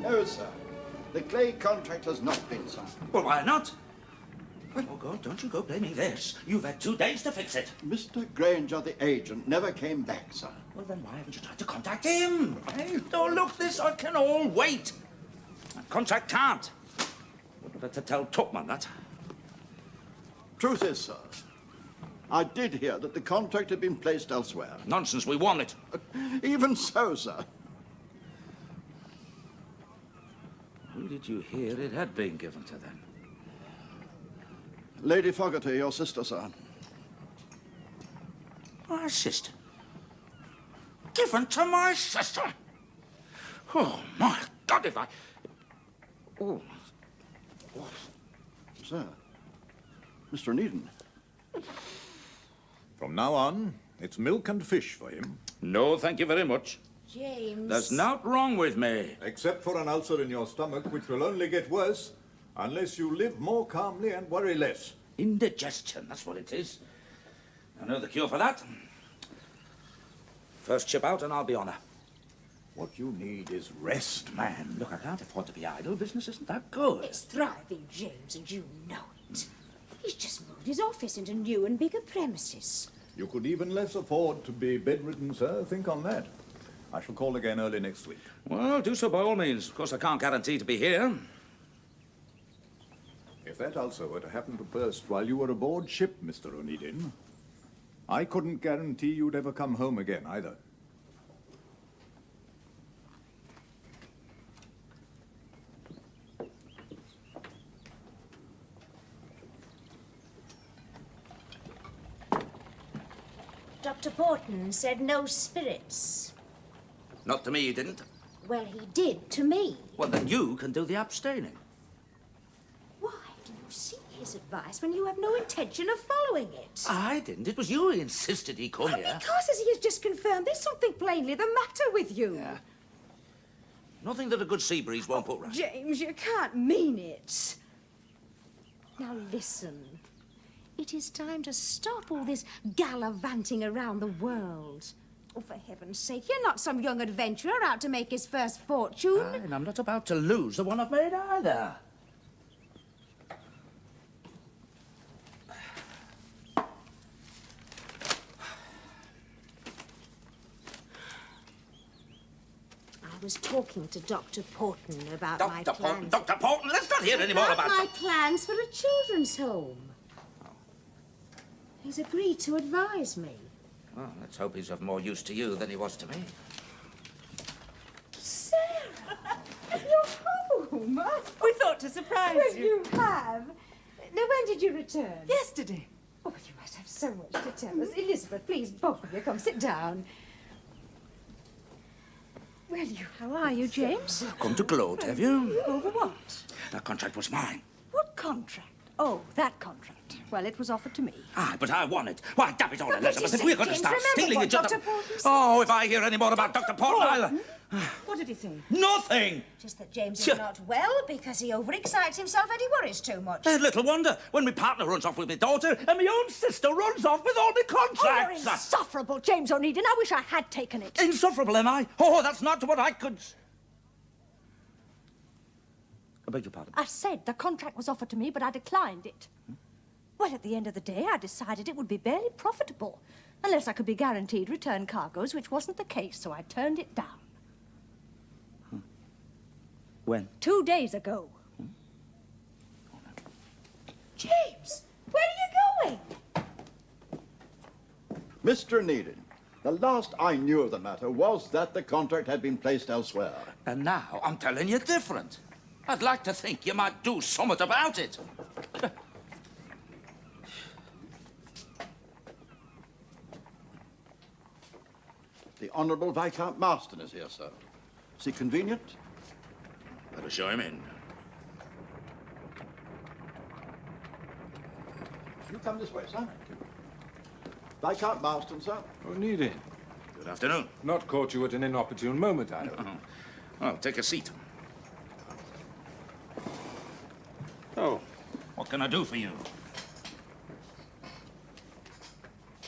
No, sir. The clay contract has not been signed. Well, why not? Oh, God, don't you go blaming this. You've had 2 days to fix it. Mr. Granger, the agent, never came back, sir. Well, then why haven't you tried to contact him? Hey, oh, look, this can all wait. That contract can't. Wouldn't have to tell Tupman that. Truth is, sir, I did hear that the contract had been placed elsewhere. Nonsense, we won it. Even so, sir. Who did you hear it had been given to then? Lady Fogarty, your sister, sir. My sister? Given to my sister? Oh, my God, if I... Oh. Sir, Mr. Needham. From now on, it's milk and fish for him. No, thank you very much. James. There's naught wrong with me. Except for an ulcer in your stomach, which will only get worse unless you live more calmly and worry less. Indigestion, that's what it is. I know the cure for that. First ship out and I'll be on her. What you need is rest, man. Look, I can't afford to be idle. Business isn't that good. It's thriving, James, and you know it. He's just moved his office into new and bigger premises. You could even less afford to be bedridden, sir. Think on that. I shall call again early next week. Well, do so by all means. Of course, I can't guarantee to be here. If that ulcer were to happen to burst while you were aboard ship, Mr. O'Needin, I couldn't guarantee you'd ever come home again, either. Dr. Porton said no spirits. Not to me, he didn't. Well, he did to me. Well, then you can do the abstaining. Why do you seek his advice when you have no intention of following it? I didn't. It was you who insisted he come here. Because, as he has just confirmed, there's something plainly the matter with you. Yeah. Nothing that a good sea breeze won't put right. James, you can't mean it. Now listen. It is time to stop all this gallivanting around the world. Oh, for heaven's sake, you're not some young adventurer out to make his first fortune. Aye, and I'm not about to lose the one I've made either. I was talking to Dr. Porton about my Dr. plans. Porton, Dr. Porton, let's not hear any more about my plans for a children's home. He's agreed to advise me. Well, let's hope he's of more use to you than he was to me. Sarah, you're home. We thought to surprise Well, you. you have. Now, when did you return? Yesterday. Oh, you must have so much to tell us. Elizabeth, please, both of you, come sit down. Well, how are you, James? Come to gloat, have you? Over what? That contract was mine. What contract? Oh, that contract. Well, it was offered to me. Aye, but I won it. Why, damn it all, For Elizabeth, pity's if we're sake, going to James, start remember stealing what each other... Dr. Porton said. Oh, if I hear any more about Dr. Porton, I'll... What did he say? Nothing! Just that James Sure. is not well because he overexcites himself and he worries too much. Little wonder, when my partner runs off with my daughter and my own sister runs off with all my Oh, you're contracts. insufferable, James O'Needin. I wish I had taken it. Insufferable, am I? Oh, that's not what I could... I beg your pardon. I said the contract was offered to me, but I declined it. Well, at the end of the day, I decided it would be barely profitable, unless I could be guaranteed return cargoes, which wasn't the case, so I turned it down. When? 2 days ago. James, where are you going? Mr. Needham, the last I knew of the matter was that the contract had been placed elsewhere. And now I'm telling you different. I'd like to think you might do something about it. The Honourable Viscount Marston is here, sir. Is he convenient? Better show him in. You come this way, sir. Viscount Marston, sir. O'Needin. Good afternoon. Not caught you at an inopportune moment, I hope. Well, take a seat. Oh, What can I do for you?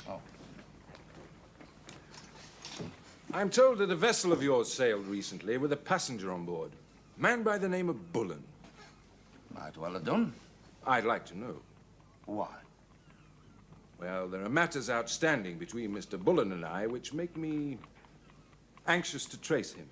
Oh. I'm told that a vessel of yours sailed recently with a passenger on board. Man by the name of Bullen. Might well have done. I'd like to know. Why? Well, there are matters outstanding between Mr. Bullen and I which make me anxious to trace him.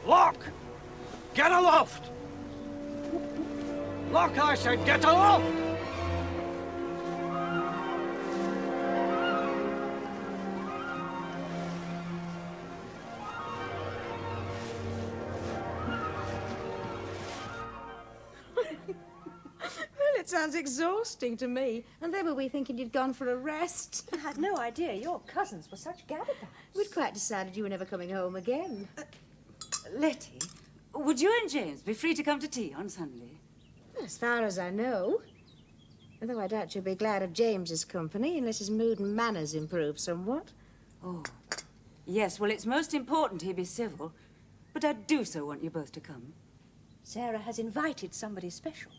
Lock! Get aloft! Lock, I said, get aloft! It sounds exhausting to me. And they were we thinking you'd gone for a rest. I had no idea your cousins were such gabagons. We'd quite decided you were never coming home again. Letty, would you and James be free to come to tea on Sunday? As far as I know. Although I doubt you'll be glad of James's company unless his mood and manners improve somewhat. Oh, yes, well, it's most important he be civil, but I do so want you both to come. Sarah has invited somebody special.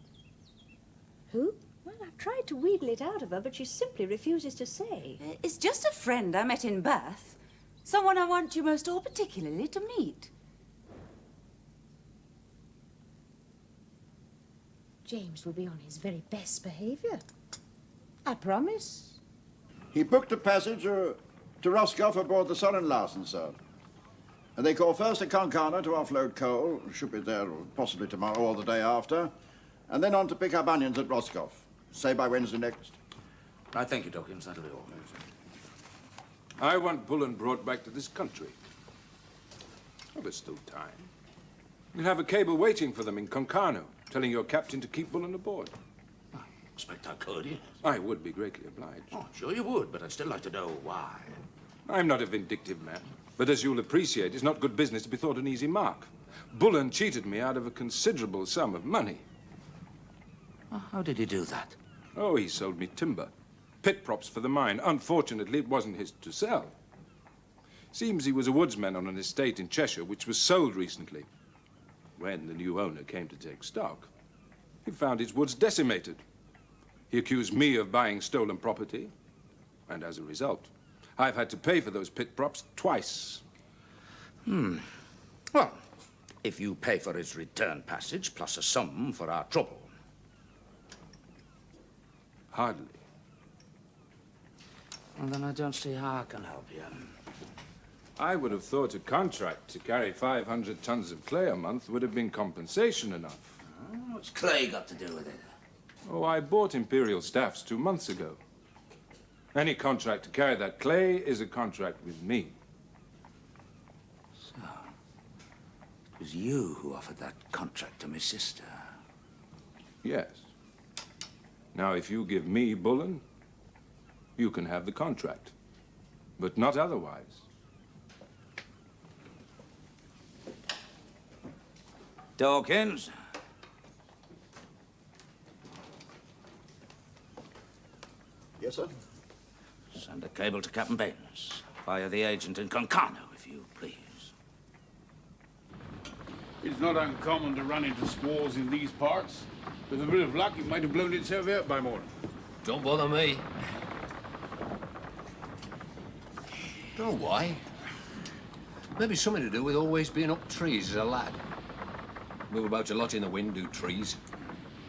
Who? Well, I've tried to wheedle it out of her, but she simply refuses to say. It's just a friend I met in Bath. Someone I want you most all particularly to meet. James will be on his very best behavior. I promise. He booked a passage to Roscoff aboard the Sun and Larsen, sir. And they call first at Concarneau to offload coal. Should be there possibly tomorrow or the day after. And then on to pick up onions at Roscoff. Say by Wednesday next. Right, thank you, Dawkins. That'll be all. I want Bullen brought back to this country. Oh, there's still time. You'll have a cable waiting for them in Concarneau, telling your captain to keep Bullen aboard. I expect I could, yes. I would be greatly obliged. Oh, sure you would, but I'd still like to know why. I'm not a vindictive man, but as you'll appreciate, it's not good business to be thought an easy mark. Bullen cheated me out of a considerable sum of money. How did he do that? Oh, he sold me timber. Pit props for the mine. Unfortunately, it wasn't his to sell. Seems he was a woodsman on an estate in Cheshire, which was sold recently. When the new owner came to take stock, he found his woods decimated. He accused me of buying stolen property, and as a result, I've had to pay for those pit props twice. Well, if you pay for his return passage plus a sum for our trouble. Hardly. Well, then I don't see how I can help you. I would have thought a contract to carry 500 tons of clay a month would have been compensation enough. What's clay got to do with it? Oh, I bought Imperial staffs 2 months ago. Any contract to carry that clay is a contract with me. So, it was you who offered that contract to my sister. Yes. Now, if you give me Bullen, you can have the contract, but not otherwise. Dawkins. Yes, sir? Send a cable to Captain Baines via the agent in Concarneau, if you please. It's not uncommon to run into squalls in these parts. With a bit of luck, it might have blown itself out by morning. Don't bother me. Don't know why. Maybe something to do with always being up trees as a lad. Move about a lot in the wind, do trees.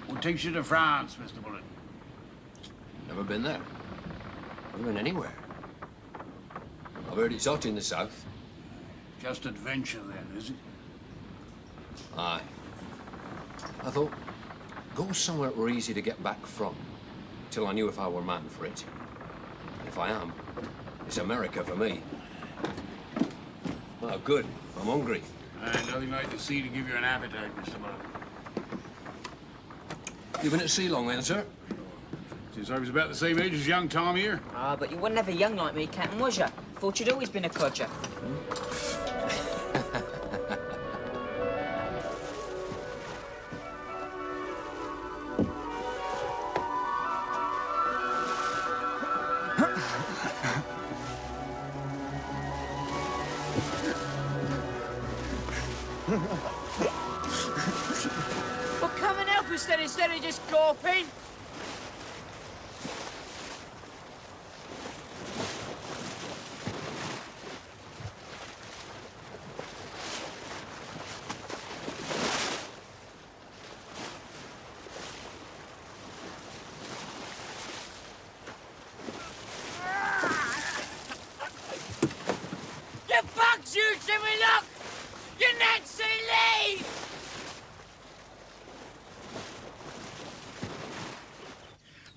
What takes you to France, Mr. Bullen? Never been there. Never been anywhere. I've heard it's hot in the south. Just adventure then, is it? Aye. I thought, go somewhere where easy to get back from, till I knew if I were man for it. And if I am, it's America for me. Oh, good. I'm hungry. And nothing like the sea to give you an appetite, Mr. Bullen. You been at sea long then, sir? Since I was about the same age as young Tom here. Ah, but you were never young like me, Captain, was you? Thought you'd always been a codger. Well, come and help us then instead of just gawping. You bugs, you Jimmy Look! You Nancy Lee!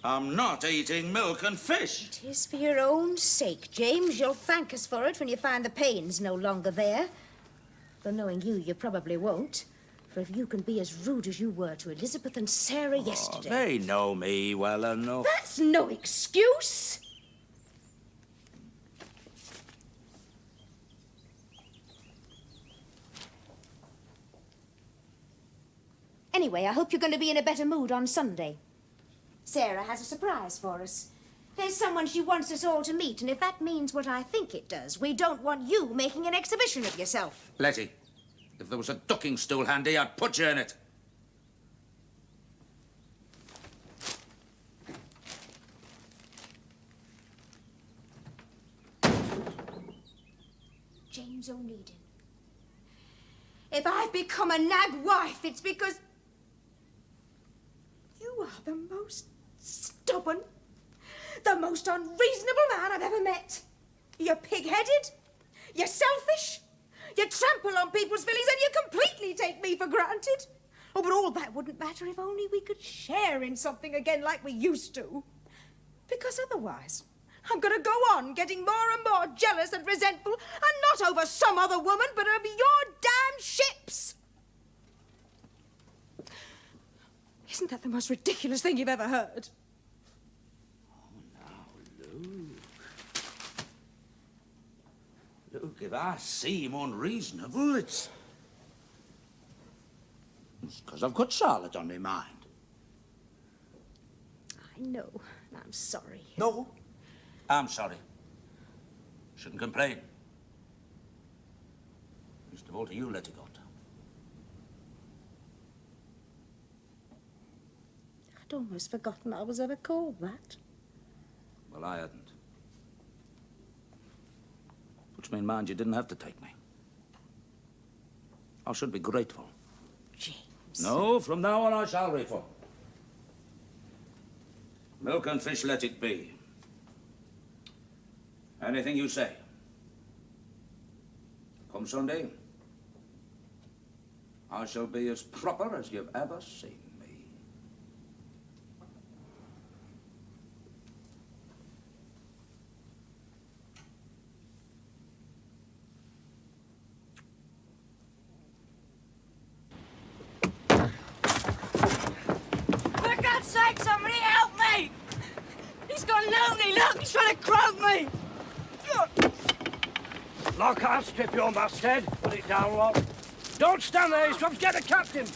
I'm not eating milk and fish. It is for your own sake, James. You'll thank us for it when you find the Baines no longer there. Though knowing you, you probably won't. For if you can be as rude as you were to Elizabeth and Sarah yesterday... They know me well enough. That's no excuse. Anyway, I hope you're going to be in a better mood on Sunday. Sarah has a surprise for us. There's someone she wants us all to meet, and if that means what I think it does, we don't want you making an exhibition of yourself. Letty, if there was a ducking stool handy, I'd put you in it. James O'Needin. If I've become a nag wife, it's because you are the most stubborn, the most unreasonable man I've ever met. You're pig-headed, you're selfish, you trample on people's feelings, and you completely take me for granted. Oh, but all that wouldn't matter if only we could share in something again like we used to. Because otherwise, I'm going to go on getting more and more jealous and resentful, and not over some other woman, but over your damn ships. Isn't that the most ridiculous thing you've ever heard? Look, if I seem unreasonable, it's because I've got Charlotte on my mind. I know, and I'm sorry. No, I'm sorry. Shouldn't complain. Least of all to you, Letty God. I'd almost forgotten I was ever called that. Well, I hadn't. Puts me in mind you didn't have to take me. I should be grateful. James. No, from now on I shall reform. Milk and fish, let it be. Anything you say. Come Sunday, I shall be as proper as you've ever seen me. For God's sake, somebody help me! He's got loony, look, he's trying to croak me! Lock, I'll strip your masthead. Put it down, Lock. Don't stand there, Eastrop's. Get the captain.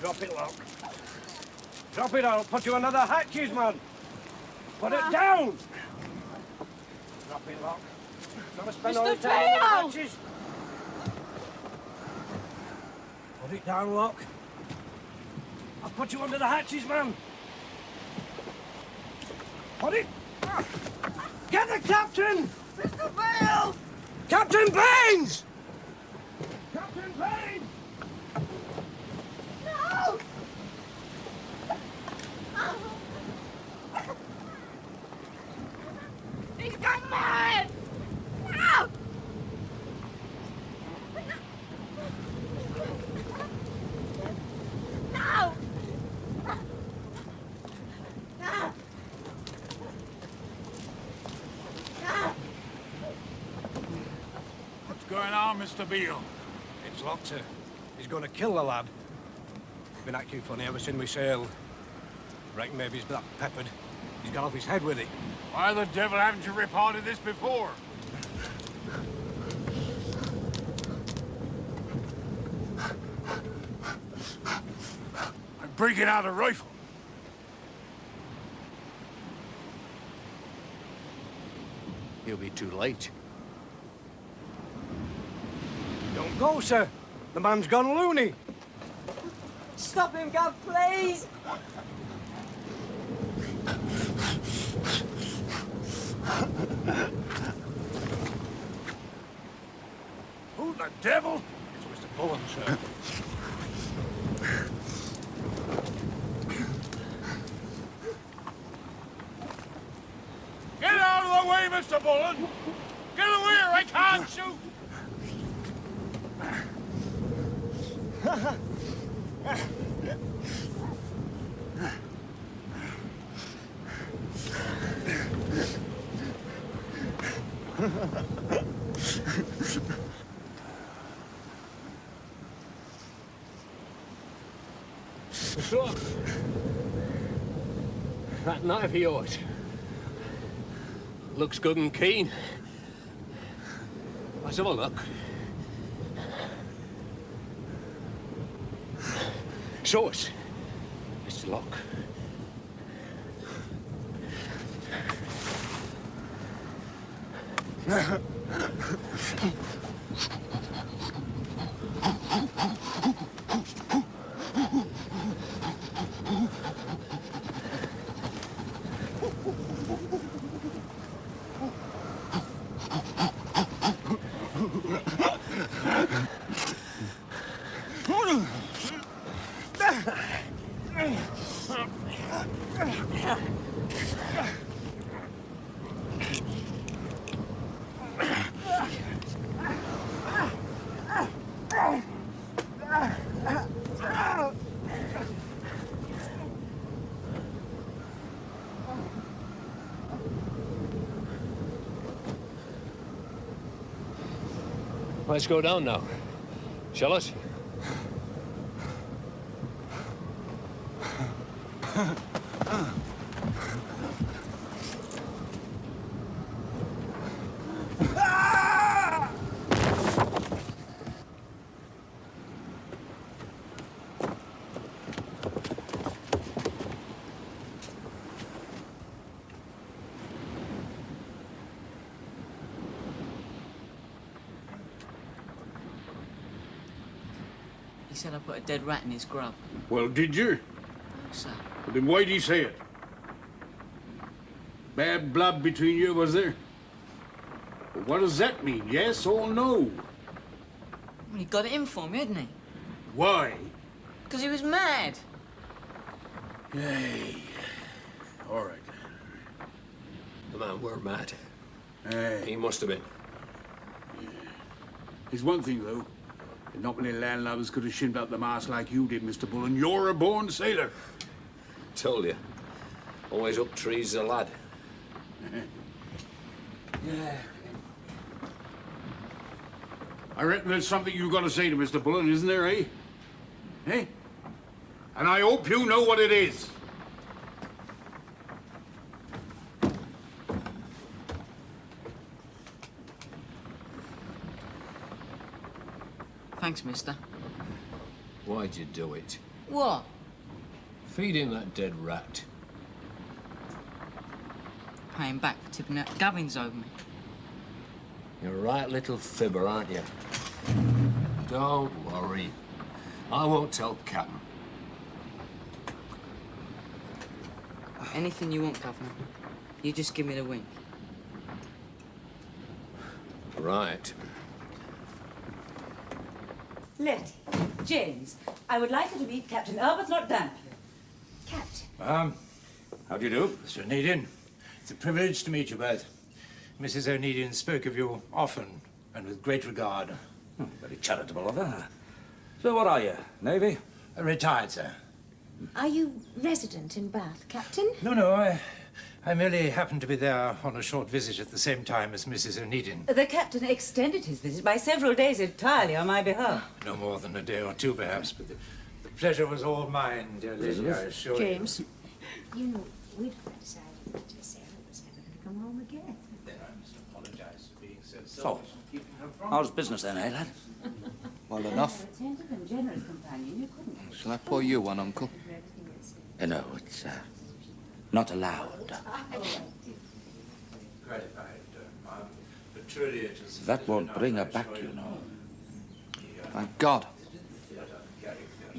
Drop it, Lock. Drop it, I'll put you another hatches, man. Put it down. Drop it, Lock. Not to spend all your time on the hatches. Put it down, Lock. I'll put you under the hatches, man. Put it. Get the captain! Mr. Bale! Captain Baines! Captain Baines! No! He's gone mad! No! going on, Mr. Beale? It's locked, sir. He's going to kill the lad. Been acting funny ever since we sailed. Reckon maybe he's black peppered. He's got off his head with it. Why the devil haven't you reported this before? I'm breaking out a rifle. He'll be too late. Don't go, sir. The man's gone loony. Stop him, Gov, please! Who the devil? It's Mr. Bullen, sir. Get out of the way, Mr. Bullen! Get away or I can't shoot! Look. That knife of yours looks good and keen. Let's have a look. Show us, Mr. Locke. Let's go down now. Shall us? He said I put a dead rat in his grub. Well, did you? Oh, sir. Well, then why'd he say it? Bad blood between you, was there? Well, what does that mean? Yes or no? Well, he got it in for me, hadn't he? Why? Because he was mad. Hey. All right. The man were mad. Hey. He must have been. There's one thing, though. Not many landlubbers could have shimmed up the mast like you did, Mr. Bullen. You're a born sailor. Told you. Always up trees as a lad. Yeah. I reckon there's something you've got to say to Mr. Bullen, isn't there, eh? Eh? And I hope you know what it is. Thanks, mister. Why'd you do it? What? Feeding that dead rat. Paying back for tipping that gubbins over me. You're a right little fibber, aren't you? Don't worry. I won't tell Captain. Anything you want, Governor. You just give me the wink. Right. Letty, James, I would like you to meet Captain Arbuthnot Dampier. Captain. How do you do, Mr. O'Needian? It's a privilege to meet you both. Mrs. O'Needian spoke of you often and with great regard. Very charitable of her. So what are you, Navy? Retired, sir. Are you resident in Bath, Captain? No, I I merely happened to be there on a short visit at the same time as Mrs. O'Neidin. The captain extended his visit by several days entirely on my behalf. No more than a day or two, perhaps, but the pleasure was all mine, dear lady, I assure you. James. You know, we'd decided that Sarah was never going to come home again. Then I must apologize for being so So, selfish and keeping her from how's business then, eh, lad? Well enough. Attentive and generous companion, you couldn't. Shall I pour you one, Uncle? No, it's not allowed. gratified, Ma'am, but truly it is... That won't bring her back, you know. Thank God.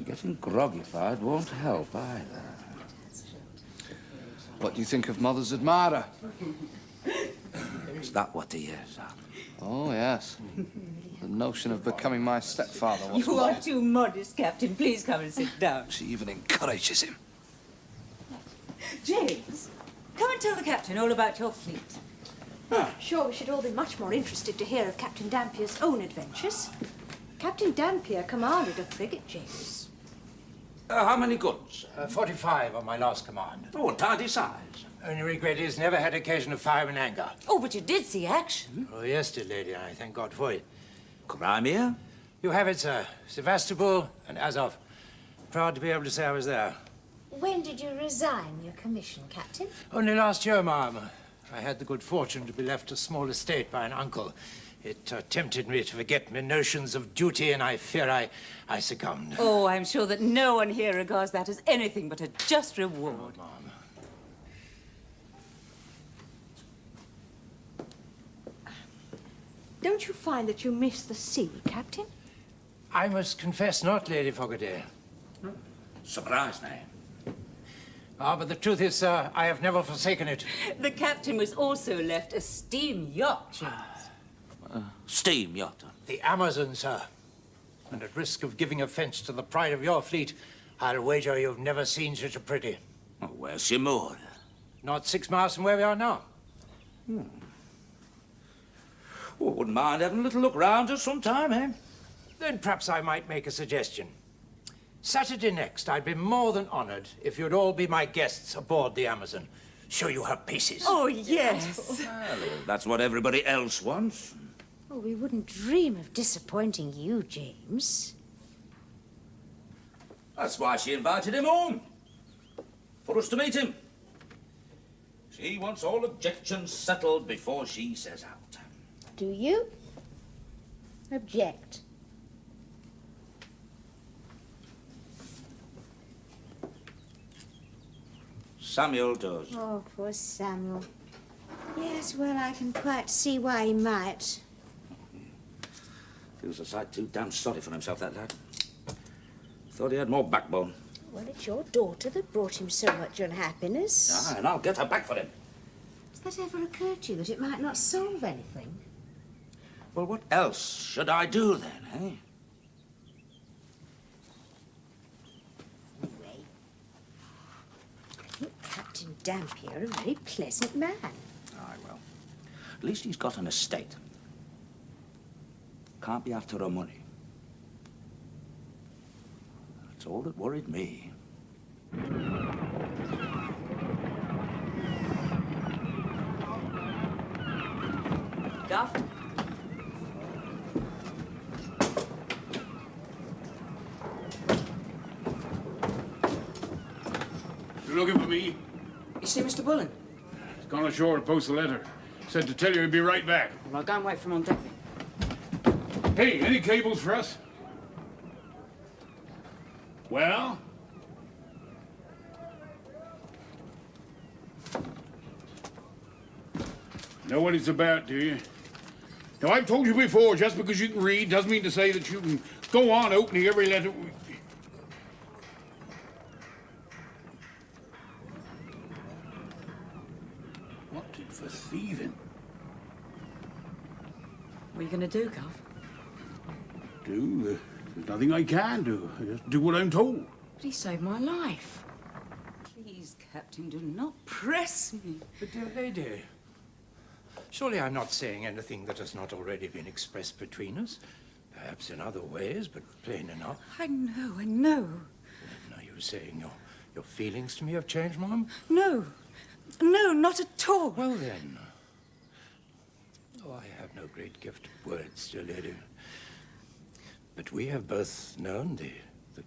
Getting groggified won't help either. What do you think of Mother's admirer? Is that what he is? Oh, yes. The notion of becoming my stepfather. What's You more. are too modest, Captain. Please come and sit down. She even encourages him. James, come and tell the captain all about your fleet. Sure, we should all be much more interested to hear of Captain Dampier's own adventures. Captain Dampier commanded a frigate, James. How many guns? 45 on my last command. Oh, a tidy size. Only regret is never had occasion to fire in anger. Oh, but you did see action. Oh, yes, dear lady, I thank God for it. Crimea? You have it, sir. Sevastopol and Azov. Proud to be able to say I was there. When did you resign your commission, Captain? Only last year, ma'am. I had the good fortune to be left a small estate by an uncle. It tempted me to forget my notions of duty, and I fear I succumbed. Oh, I'm sure that no one here regards that as anything but a just reward. Oh, Ma'am. Don't you find that you miss the sea, Captain? I must confess not, Lady Fogarty. Surprised me. Ah, but the truth is, sir, I have never forsaken it. The captain was also left a steam yacht, James. Steam yacht. The Amazon, sir. And at risk of giving offense to the pride of your fleet, I'll wager you've never seen such a pretty. Oh, where's she moored? Not 6 miles from where we are now. Oh, wouldn't mind having a little look round us sometime, eh? Then perhaps I might make a suggestion. Saturday next, I'd be more than honored if you'd all be my guests aboard the Amazon. Show you her paces. Oh, yes. Well, that's what everybody else wants. Oh, we wouldn't dream of disappointing you, James. That's why she invited him home. For us to meet him. She wants all objections settled before she says out. Do you? Object. Samuel does. Oh, poor Samuel. Yes, well, I can quite see why he might. Feels a sight too damn sorry for himself, that lad. Thought he had more backbone. Well, it's your daughter that brought him so much unhappiness. Ah, and I'll get her back for him. Has that ever occurred to you that it might not solve anything? Well, what else should I do then, eh? Anyway, I think Captain Dampier a very pleasant man. Aye, well, at least he's got an estate. Can't be after her money. That's all that worried me. Duff? You looking for me? You see Mr. Bullen? He's gone ashore to post a letter. Said to tell you he'd be right back. Well, I'll go and wait for him on deck. Hey, any cables for us? Well? Know what it's about, do you? Now, I've told you before, just because you can read doesn't mean to say that you can go on opening every letter. Wanted for thieving. What are you going to do, Gov? There's nothing I can do. I just do what I'm told. But he saved my life. Please, Captain, do not press me. But, dear lady, surely I'm not saying anything that has not already been expressed between us. Perhaps in other ways, but plain enough. I know, I know. And are you saying your feelings to me have changed, Mom? No. No, not at all. Well, then. Oh, I have no great gift of words, dear lady. But we have both known the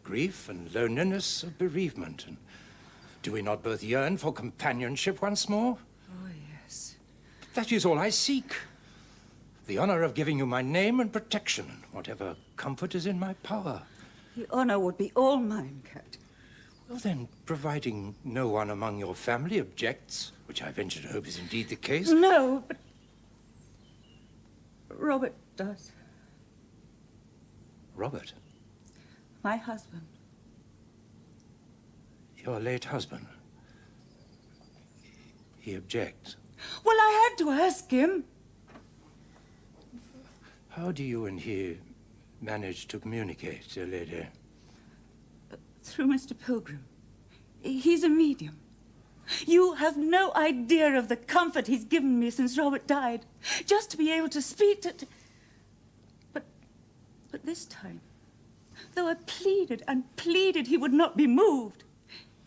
grief and loneliness of bereavement. And do we not both yearn for companionship once more? Oh, yes. That is all I seek. The honor of giving you my name and protection, whatever comfort is in my power. The honor would be all mine, Captain. Well, then, providing no one among your family objects, which I venture to hope is indeed the case. No, but Robert does. Robert? My husband. Your late husband? He objects. Well, I had to ask him. How do you and he manage to communicate, dear lady? Through Mr. Pilgrim. He's a medium. You have no idea of the comfort he's given me since Robert died. Just to be able to speak to... But this time, though I pleaded and pleaded he would not be moved,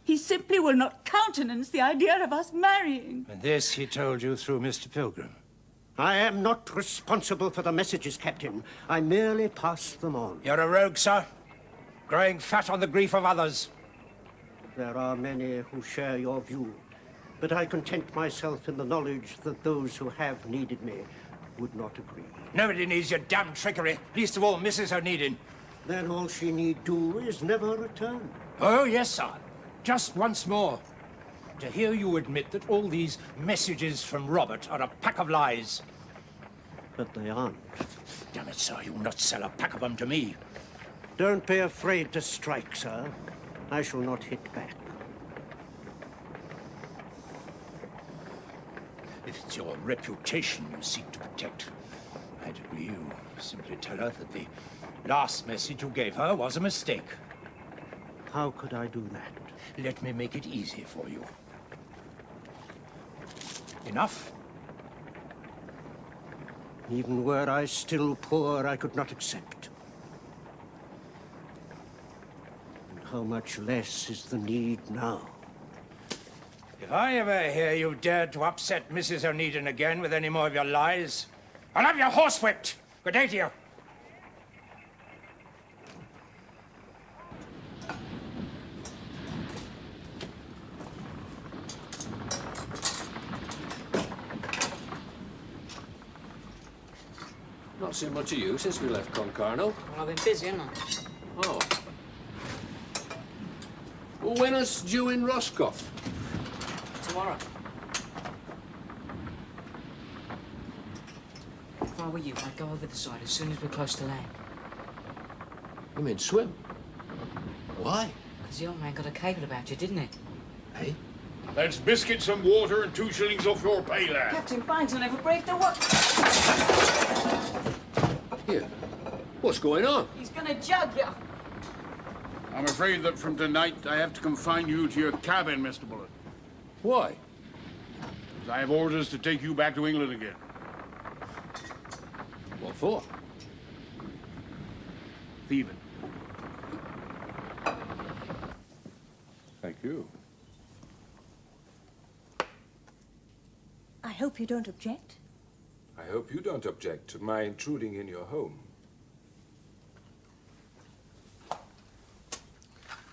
he simply will not countenance the idea of us marrying. And this he told you through Mr. Pilgrim? I am not responsible for the messages, Captain. I merely pass them on. You're a rogue, sir. Growing fat on the grief of others. There are many who share your view, but I content myself in the knowledge that those who have needed me would not agree. Nobody needs your damn trickery, least of all Mrs. O'Needin. Then all she need do is never return. Oh, yes, sir. Just once more. To hear you admit that all these messages from Robert are a pack of lies. But they aren't. Damn it, sir, you'll not sell a pack of them to me. Don't be afraid to strike, sir. I shall not hit back. If it's your reputation you seek to protect, I'd agree you simply tell her that the last message you gave her was a mistake. How could I do that? Let me make it easy for you. Enough? Even were I still poor, I could not accept. And how much less is the need now? If I ever hear you dare to upset Mrs. O'Needin again with any more of your lies, I'll have you horsewhipped. Good day to you. Not seen much of you since we left Concarno. Well, I've been busy, haven't I? Oh. Well, when is due in Roscoff? Tomorrow. If I were you, I'd go over the side as soon as we're close to land. You mean swim? Why? Because the old man got a cable about you, didn't he? Hey? That's biscuits, some water, and 2 shillings off your pay, lad. Captain Baines will never break the what? Here. What's going on? He's gonna jug you. I'm afraid that from tonight I have to confine you to your cabin, Mr. Bullen. Why? I have orders to take you back to England again. What for? Thieving. Thank you. I hope you don't object. I hope you don't object to my intruding in your home.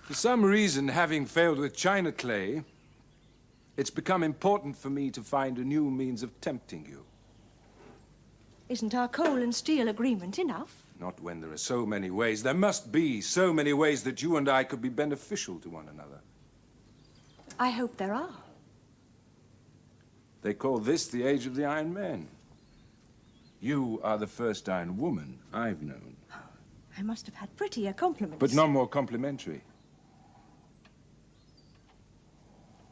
For some reason, having failed with China clay, it's become important for me to find a new means of tempting you. Isn't our coal and steel agreement enough? Not when there are so many ways. There must be so many ways that you and I could be beneficial to one another. I hope there are. They call this the age of the Iron Men. You are the first Iron Woman I've known. I must have had prettier compliments. But none more complimentary.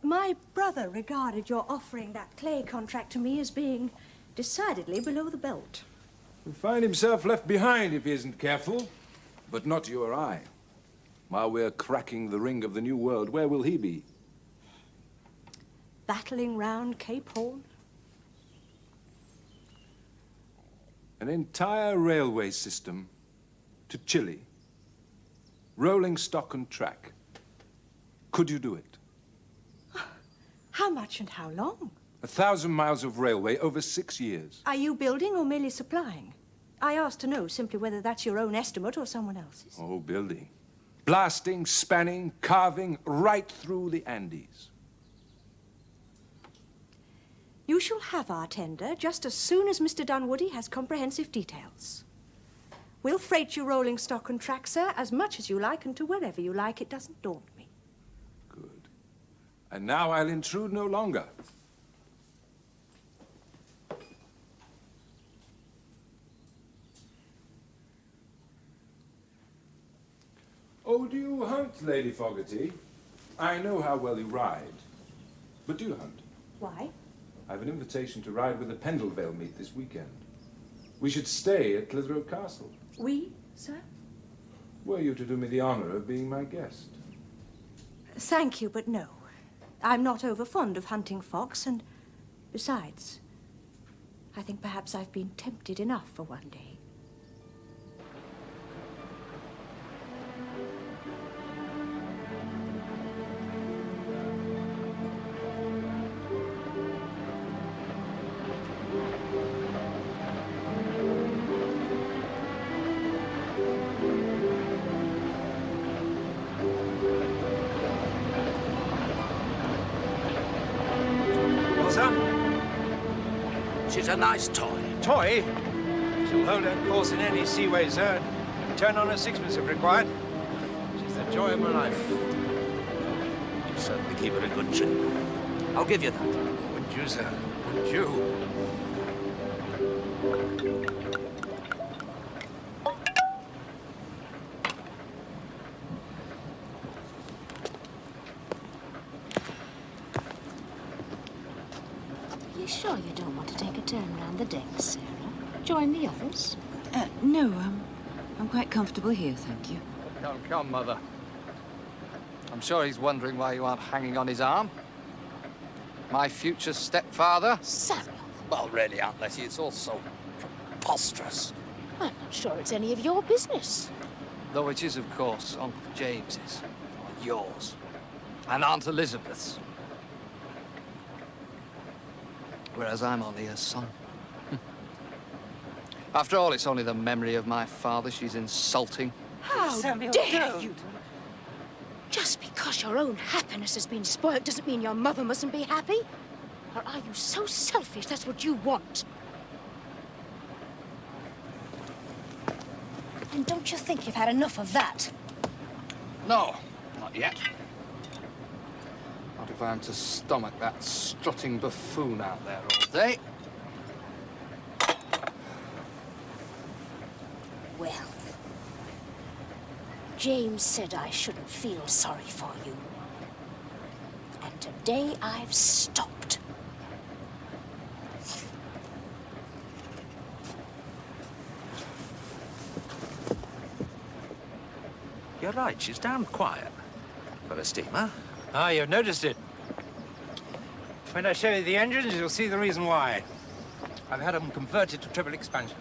My brother regarded your offering that clay contract to me as being decidedly below the belt. He'll find himself left behind if he isn't careful. But not you or I. While we're cracking the ring of the New World, where will he be? Battling round Cape Horn. An entire railway system to Chile. Rolling stock and track. Could you do it? How much and how long? 1,000 miles of railway over 6 years. Are you building or merely supplying? I asked to know simply whether that's your own estimate or someone else's. Oh, building. Blasting, spanning, carving, right through the Andes. You shall have our tender just as soon as Mr. Dunwoody has comprehensive details. We'll freight you rolling stock and track, sir, as much as you like and to wherever you like. It doesn't daunt me. Good. And now I'll intrude no longer. Oh, do you hunt, Lady Fogarty? I know how well you ride. But do you hunt? Why? I have an invitation to ride with the Pendlevale meet this weekend. We should stay at Clitheroe Castle. We, sir? Were you to do me the honor of being my guest? Thank you, but no. I'm not over fond of hunting fox, and besides, I think perhaps I've been tempted enough for one day. She's a nice toy. Toy? She'll hold her course in any seaway, sir. Turn on her sixpence if required. She's the joy of my life. You certainly keep her in good shape. I'll give you that. Wouldn't you, sir? Wouldn't you? You sure you don't want to take a turn round the deck, Sarah? Join the others? No, I'm quite comfortable here, thank you. Come, come, Mother. I'm sure he's wondering why you aren't hanging on his arm. My future stepfather? Samuel. Well, really, Aunt Letty, it's all so preposterous. I'm not sure it's any of your business. Though it is, of course, Uncle James's, or yours, and Aunt Elizabeth's. Whereas I'm only her son. After all, it's only the memory of my father she's insulting. How Samuel, dare don't. you? Just because your own happiness has been spoiled doesn't mean your mother mustn't be happy. Or are you so selfish that's what you want? And don't you think you've had enough of that? No, not yet. Not if I'm to stomach that strutting buffoon out there all day. Well, James said I shouldn't feel sorry for you. And today I've stopped. You're right, she's damned quiet. For a steamer. Ah, you've noticed it. When I show you the engines, you'll see the reason why. I've had them converted to triple expansion.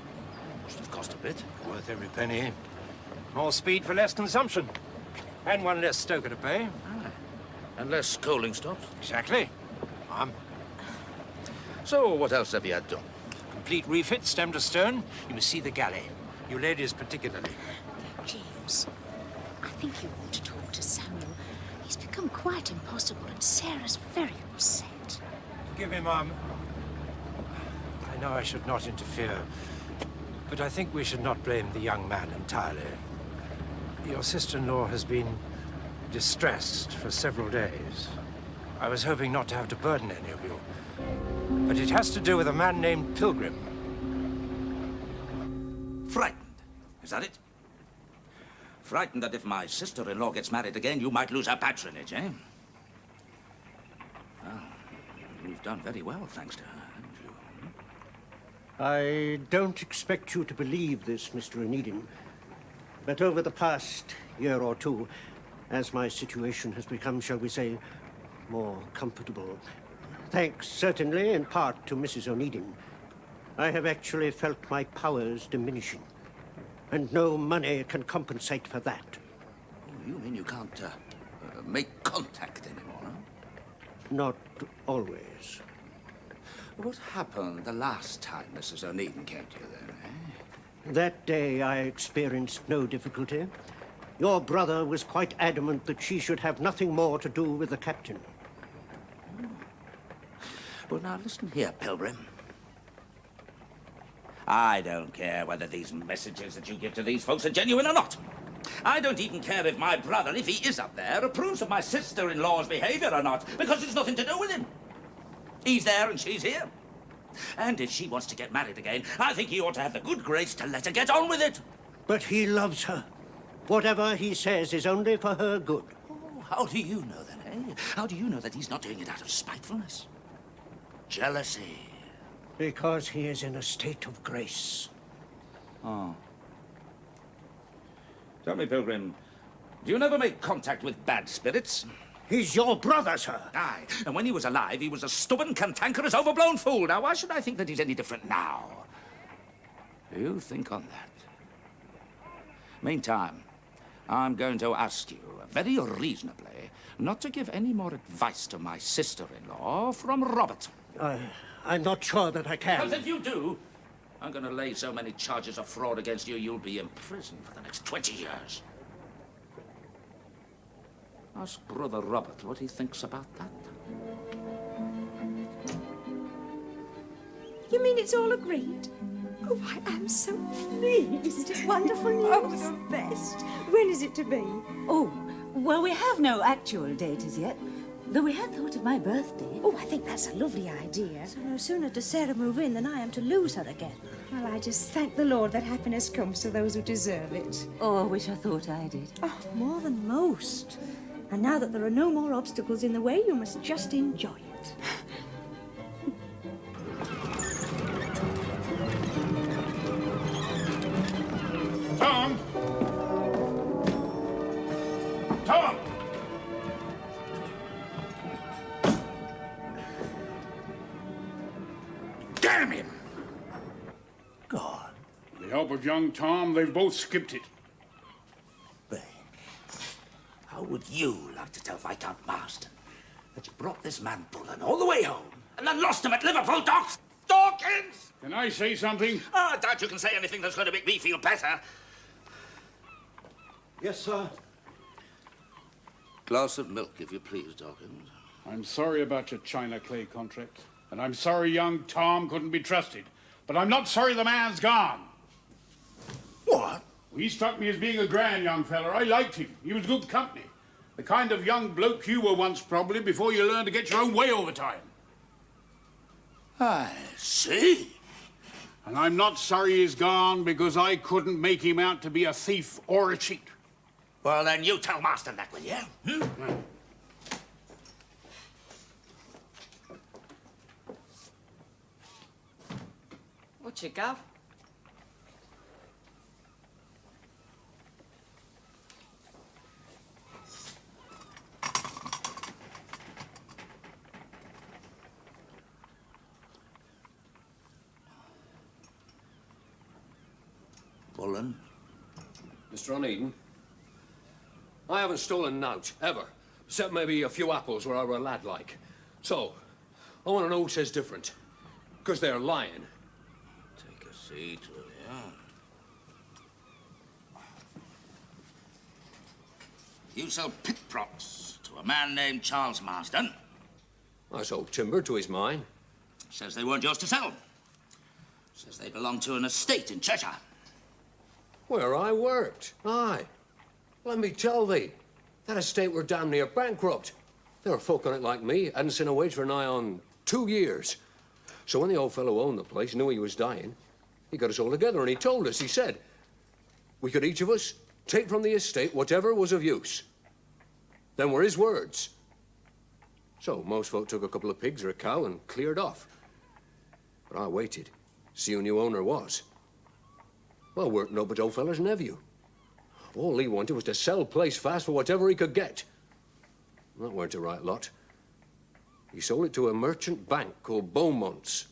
Should have cost a bit. Worth every penny. More speed for less consumption. And one less stoker to pay. And less coaling stops. Exactly. So, what else have you had done? Complete refit, stem to stern. You must see the galley. You ladies particularly. James, I think you ought to talk to Samuel. He's become quite impossible, and Sarah's very upset. Forgive me, Mum. I know I should not interfere, but I think we should not blame the young man entirely. Your sister-in-law has been distressed for several days. I was hoping not to have to burden any of you, but it has to do with a man named Pilgrim. Frightened. Is that it? Frightened that if my sister-in-law gets married again, you might lose her patronage, eh? Well, you've done very well, thanks to her, haven't you? I don't expect you to believe this, Mr. Onedin, but over the past year or two, as my situation has become, shall we say, more comfortable, thanks certainly in part to Mrs. Onedin, I have actually felt my powers diminishing. And no money can compensate for that. Oh, you mean you can't make contact anymore, huh? not always. What happened the last time Mrs. O'Needin came to you then, eh? That day I experienced no difficulty. Your brother was quite adamant that she should have nothing more to do with the captain. Well, now, listen here, Pilgrim. I don't care whether these messages that you give to these folks are genuine or not. I don't even care if my brother, if he is up there, approves of my sister-in-law's behavior or not, because it's nothing to do with him. He's there and she's here. And if she wants to get married again, I think he ought to have the good grace to let her get on with it. But he loves her. Whatever he says is only for her good. Oh, how do you know then, eh? How do you know that he's not doing it out of spitefulness? Jealousy. Because he is in a state of grace. Oh. Tell me, Pilgrim, do you never make contact with bad spirits? He's your brother, sir. Aye, and when he was alive, he was a stubborn, cantankerous, overblown fool. Now, why should I think that he's any different now? You think on that. Meantime, I'm going to ask you, very reasonably, not to give any more advice to my sister-in-law from Robert. I'm not sure that I can. Because if you do, I'm going to lay so many charges of fraud against you, you'll be in prison for the next 20 years. Ask Brother Robert what he thinks about that. You mean it's all agreed? Oh, I am so pleased. It's wonderful news. Oh, the best. When is it to be? Oh, well, we have no actual date as yet, though we had thought of my birthday. Oh, I think that's a lovely idea. So no sooner does Sarah move in than I am to lose her again. Well, I just thank the Lord that happiness comes to those who deserve it. Oh, I wish I thought I did. Oh, more than most. And now that there are no more obstacles in the way, you must just enjoy it. Tom! Tom! Damn him! God. With the help of young Tom, they've both skipped it. Baines, how would you like to tell Viscount Marston that you brought this man Bullen all the way home and then lost him at Liverpool docks? Dawkins! Can I say something? Oh, I doubt you can say anything that's going to make me feel better. Yes, sir. Glass of milk, if you please, Dawkins. I'm sorry about your China clay contract, and I'm sorry young Tom couldn't be trusted. But I'm not sorry the man's gone. What? He struck me as being a grand young fella. I liked him. He was good company. The kind of young bloke you were once, probably, before you learned to get your own way over time. I see. And I'm not sorry he's gone because I couldn't make him out to be a thief or a cheat. Well, then you tell Marston that, will you? What you got? Bullen? Mr. O'Needin, I haven't stolen nought, ever. Except maybe a few apples where I were a lad like. So, I want to know who says different. Because they're lying. Take a seat, will you? You sell pit props to a man named Charles Marston. I sold timber to his mine. Says they weren't yours to sell. Says they belong to an estate in Cheshire. Where I worked, aye. Let me tell thee, that estate were damn near bankrupt. There were folk on it like me, hadn't seen a wage for nigh on 2 years. So when the old fellow who owned the place knew he was dying, he got us all together and he told us, he said, we could each of us take from the estate whatever was of use. Them were his words. So most folk took a couple of pigs or a cow and cleared off. But I waited, see who new owner was. Well, weren't no but old feller's nephew. All he wanted was to sell place fast for whatever he could get. That weren't the right lot. He sold it to a merchant bank called Beaumont's.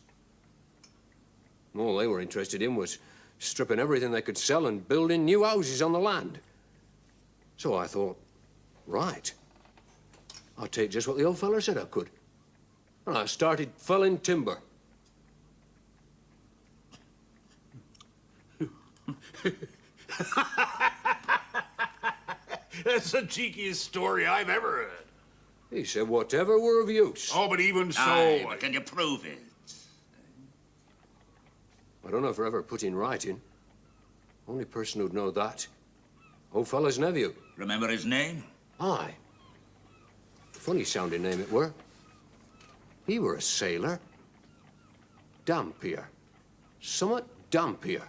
All they were interested in was stripping everything they could sell and building new houses on the land. So I thought, right, I'll take just what the old feller said I could. And I started felling timber. That's the cheekiest story I've ever heard. He said whatever were of use. Oh, but even so... Aye, but can you prove it? I don't know if I ever put in writing. Only person who'd know that. Old fella's nephew. Remember his name? Aye. Funny sounding name it were. He were a sailor. Dampier. Summat Dampier.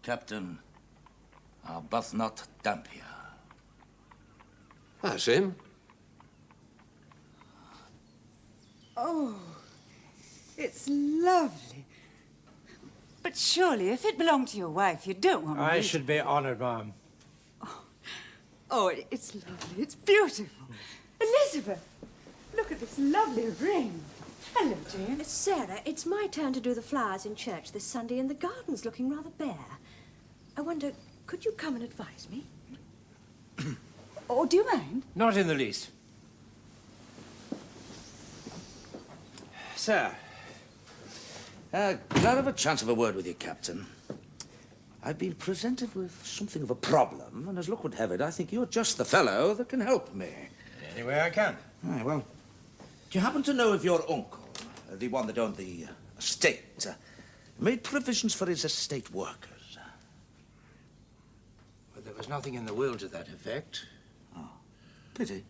Captain Arbuthnot Dampier. That's him. Oh, it's lovely. But surely, if it belonged to your wife, you don't want I me should be honored, ma'am. Oh, it's lovely. It's beautiful. Elizabeth, look at this lovely ring. Hello, Jane. Sarah, it's my turn to do the flowers in church this Sunday, and the garden's looking rather bare. I wonder, could you come and advise me? Oh, do you mind? Not in the least. Sir, glad of a chance of a word with you, Captain. I've been presented with something of a problem, and as luck would have it, I think you're just the fellow that can help me. Any way I can. Aye, well, do you happen to know if your uncle, the one that owned the estate, made provisions for his estate workers? Well, there was nothing in the will to that effect. Oh, pity.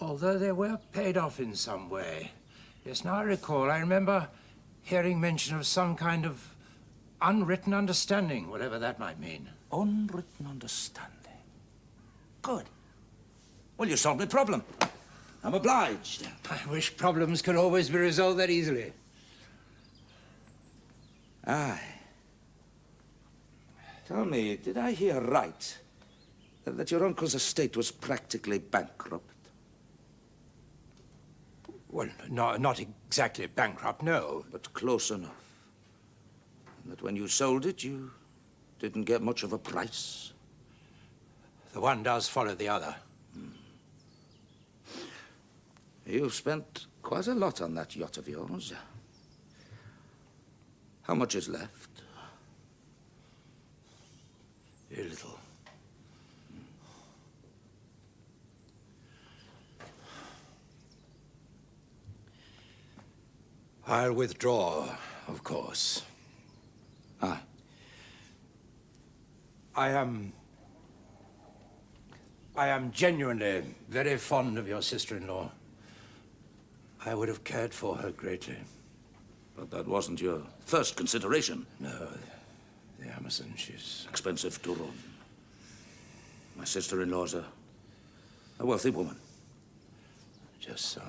Although they were paid off in some way. Yes, now I recall, I remember hearing mention of some kind of unwritten understanding, whatever that might mean. Unwritten understanding. Good. Well, you solved my problem. I'm obliged. I wish problems could always be resolved that easily. Aye. Tell me, did I hear right that your uncle's estate was practically bankrupt? Well, not exactly bankrupt, no. But close enough. And that when you sold it, you didn't get much of a price? The one does follow the other. You've spent quite a lot on that yacht of yours. How much is left? A little. I'll withdraw, of course. Aye. I am genuinely very fond of your sister-in-law. I would have cared for her greatly. But that wasn't your first consideration. No, the Amazon, she's... expensive to run. My sister-in-law's a wealthy woman. Just so.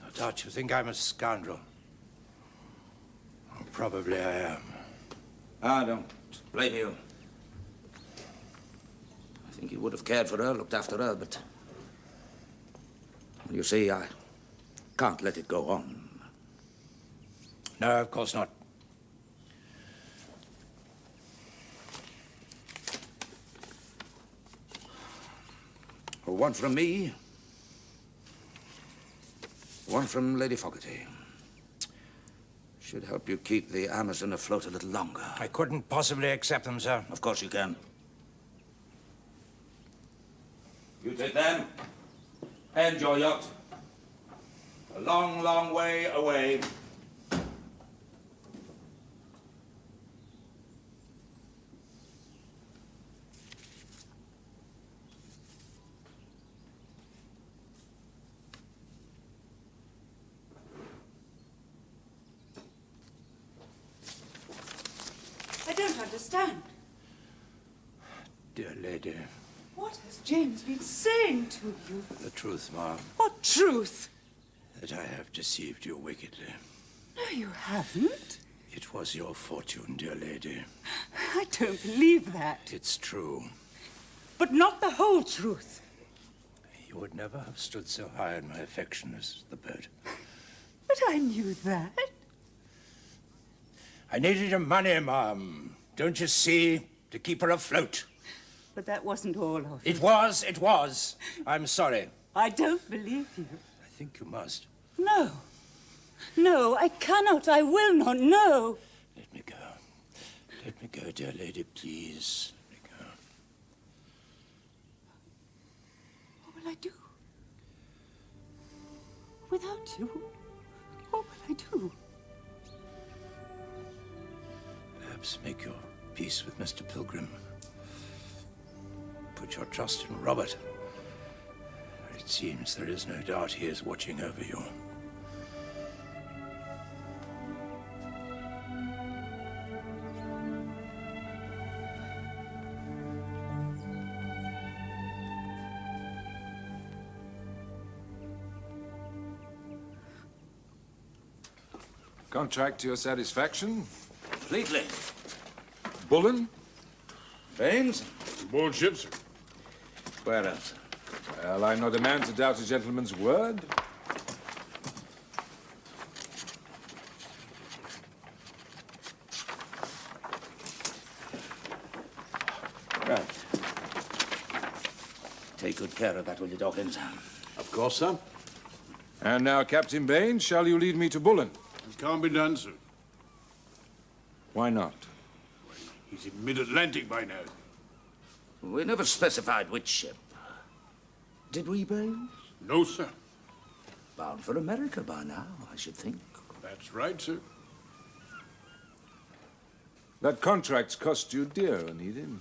No doubt you think I'm a scoundrel. Well, probably I am. I don't blame you. I think you would have cared for her, looked after her, but... you see, I can't let it go on. No, of course not. One from me. One from Lady Fogarty. Should help you keep the Amazon afloat a little longer. I couldn't possibly accept them, sir. Of course you can. You take them and your yacht. A long, long way away. I don't understand. Dear lady, What has James been saying to you? the truth, ma'am, What truth? that I have deceived you wickedly. No, you haven't. It was your fortune, dear lady. I don't believe that. It's true. But not the whole truth. You would never have stood so high in my affection as the bird. But I knew that. I needed your money, Mum. Don't you see? To keep her afloat. But that wasn't all of it. It was, it was. I'm sorry. I don't believe you. I think you must. No. No, I cannot. I will not. No. Let me go. Let me go, dear lady, please. Let me go. What will I do? Without you, what will I do? Perhaps make your peace with Mr. Pilgrim. Put your trust in Robert. It seems there is no doubt he is watching over you. Contract to your satisfaction? Completely. Bullen? Baines? Aboard ship, sir. Where else? Well, I'm not a man to doubt a gentleman's word. Right. Take good care of that, will you, Dawkins? Of course, sir. And now, Captain Baines, shall you lead me to Bullen? It can't be done, sir. Why not? He's in mid-Atlantic by now. We never specified which ship. Did we, Baines? No, sir. Bound for America by now, I should think. That's right, sir. That contract's cost you dear, Onedin.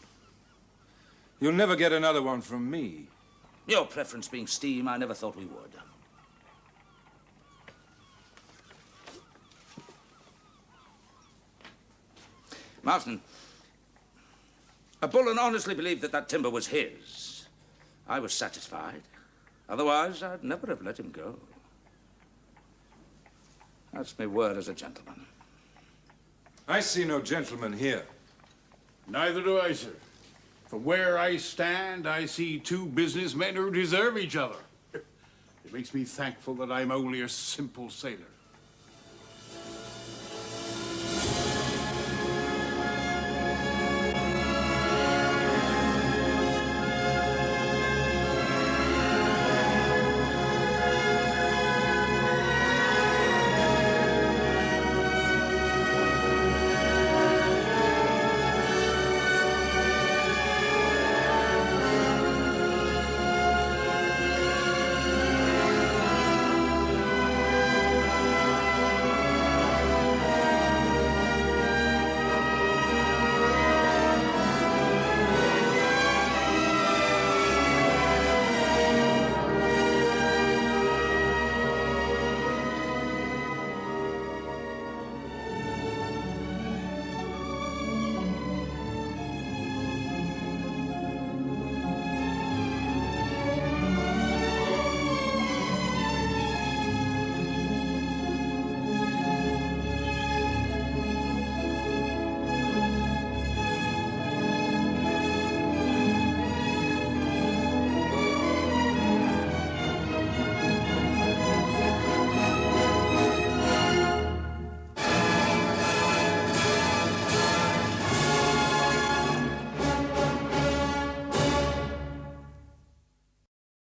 You'll never get another one from me. Your preference being steam, I never thought we would. Marston, Bullen honestly believed that that timber was his. I was satisfied. Otherwise, I'd never have let him go. That's my word as a gentleman. I see no gentleman here. Neither do I, sir. From where I stand, I see two businessmen who deserve each other. It makes me thankful that I'm only a simple sailor.